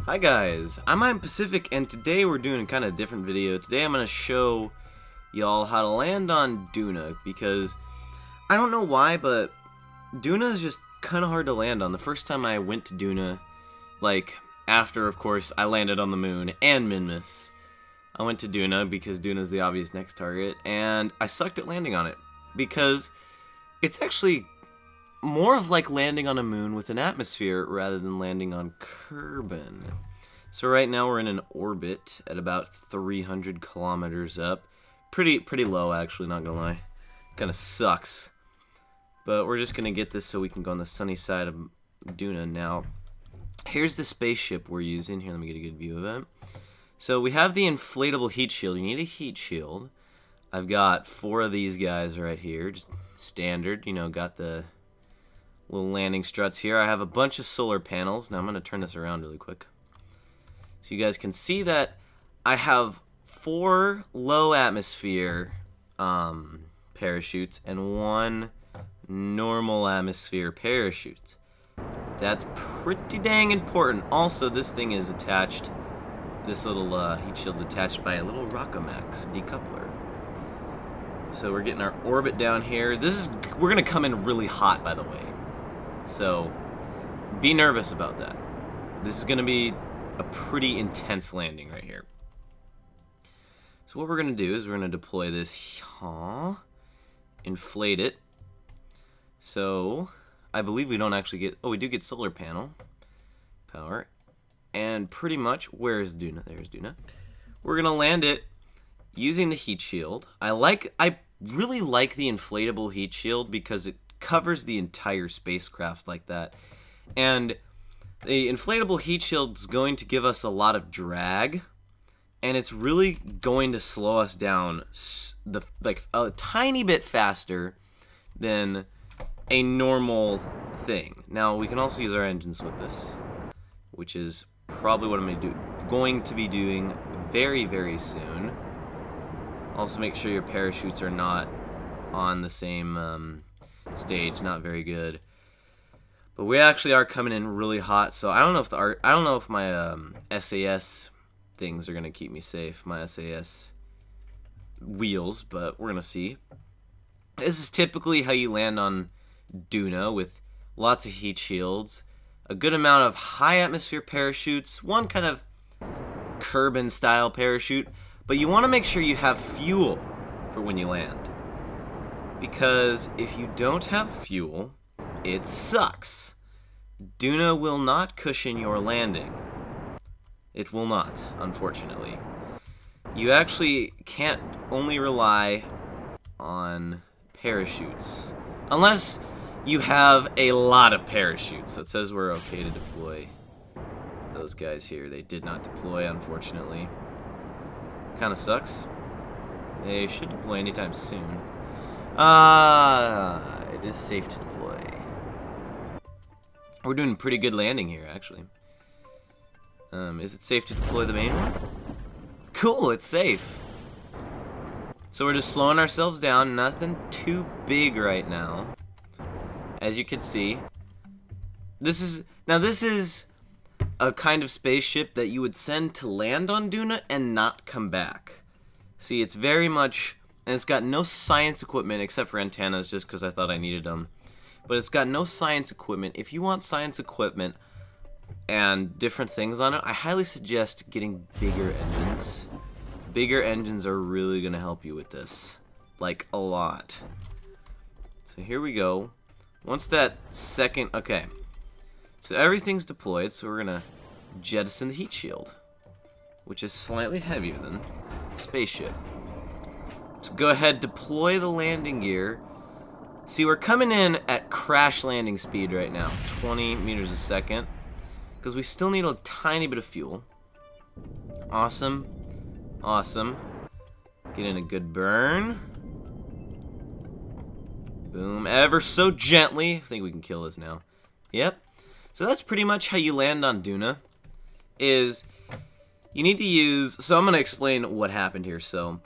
Hi guys, I'm P.M Pacific, and today we're doing a kind of different video. Today I'm going to show y'all how to land on Duna, because I don't know why, but Duna is just kind of hard to land on. The first time I went to Duna, like, after, of course, I landed on the moon and Minmus, I went to Duna because Duna is the obvious next target, and I sucked at landing on it, because it's actually more of like landing on a moon with an atmosphere rather than landing on Kerbin. So right now we're in an orbit at about 300 kilometers up. Pretty low, actually, not gonna lie. Kind of sucks. But we're just gonna get this so we can go on the sunny side of Duna. Now, here's the spaceship we're using. Here, let me get a good view of it. So we have the inflatable heat shield. You need a heat shield. I've got 4 of these guys right here, just standard. You know, got the little landing struts here. I have a bunch of solar panels. Now I'm going to turn this around really quick, so you guys can see that I have 4 low atmosphere parachutes and 1 normal atmosphere parachute. That's pretty dang important. Also, this thing is attached, this little heat shield's attached by a little Rockomax decoupler. So we're getting our orbit down here. We're going to come in really hot, by the way. So, be nervous about that. This is going to be a pretty intense landing right here. So what we're going to do is we're going to deploy this, inflate it. So, I believe we don't actually get, we do get solar panel power. And pretty much, where's Duna? There's Duna. We're going to land it using the heat shield. I really like the inflatable heat shield because it covers the entire spacecraft like that, and the inflatable heat shield is going to give us a lot of drag, and it's really going to slow us down a tiny bit faster than a normal thing. Now we can also use our engines with this, which is probably what I'm going to be doing very, very soon. Also, make sure your parachutes are not on the same stage. Not very good. But we actually are coming in really hot, so I don't know if my SAS things are gonna keep me safe, my SAS wheels, but we're gonna see. This is typically how you land on Duna, with lots of heat shields, a good amount of high atmosphere parachutes, one kind of Kerbin style parachute, but you want to make sure you have fuel for when you land. Because if you don't have fuel, it sucks. Duna will not cushion your landing. It will not, unfortunately. You actually can't only rely on parachutes, unless you have a lot of parachutes. So it says we're okay to deploy those guys here. They did not deploy, unfortunately. Kind of sucks. They should deploy anytime soon. It is safe to deploy. We're doing a pretty good landing here, actually. Is it safe to deploy the main one? Cool, it's safe. So we're just slowing ourselves down. Nothing too big right now, as you can see. This is a kind of spaceship that you would send to land on Duna and not come back. See, it's very much, and it's got no science equipment except for antennas, just because I thought I needed them. But it's got no science equipment. If you want science equipment and different things on it, I highly suggest getting bigger engines. Bigger engines are really going to help you with this. Like, a lot. So here we go. Once that second, okay. So everything's deployed, so we're going to jettison the heat shield, which is slightly heavier than the spaceship. So go ahead, deploy the landing gear. See, we're coming in at crash landing speed right now, 20 meters a second, because we still need a tiny bit of fuel. Awesome. Awesome. Get in a good burn. Boom. Ever so gently. I think we can kill this now. Yep. So that's pretty much how you land on Duna. Is you need to use... So I'm going to explain what happened here. So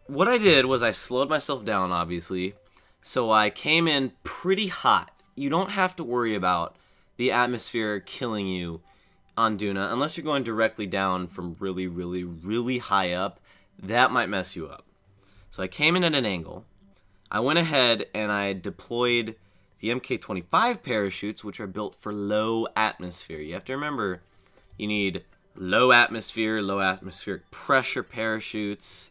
what I did was I slowed myself down, obviously. So I came in pretty hot. You don't have to worry about the atmosphere killing you on Duna, unless you're going directly down from really, really, really high up, that might mess you up. So I came in at an angle. I went ahead and I deployed the MK25 parachutes, which are built for low atmosphere. You have to remember, you need low atmospheric pressure parachutes.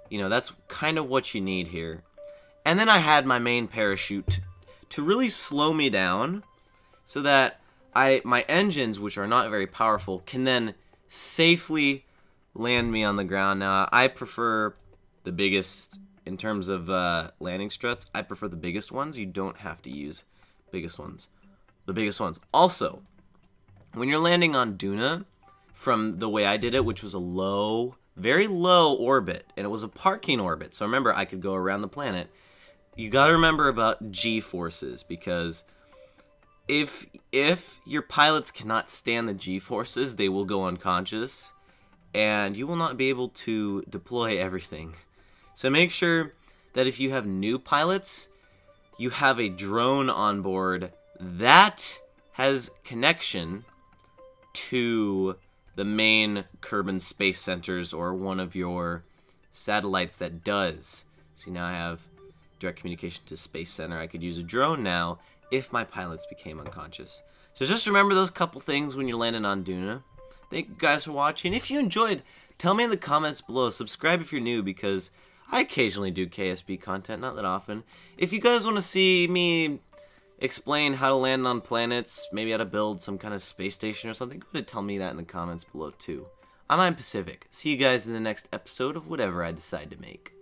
You know, that's kind of what you need here. And then I had my main parachute to really slow me down so that my engines, which are not very powerful, can then safely land me on the ground. Now, I prefer the biggest, in terms of landing struts, I prefer the biggest ones. You don't have to use biggest ones. The biggest ones. Also, when you're landing on Duna, from the way I did it, which was a low, very low orbit, and it was a parking orbit, so remember, I could go around the planet. You got to remember about G-forces, because if your pilots cannot stand the G-forces, they will go unconscious, and you will not be able to deploy everything. So make sure that if you have new pilots, you have a drone on board that has connection to the main Kerbal Space Centers or one of your satellites that does. See, now I have direct communication to Space Center. I could use a drone now if my pilots became unconscious. So just remember those couple things when you're landing on Duna. Thank you guys for watching. If you enjoyed, tell me in the comments below. Subscribe if you're new, because I occasionally do KSP content, not that often. If you guys want to see me explain how to land on planets, maybe how to build some kind of space station or something, go ahead and tell me that in the comments below too. I'm Pacific. See you guys in the next episode of whatever I decide to make.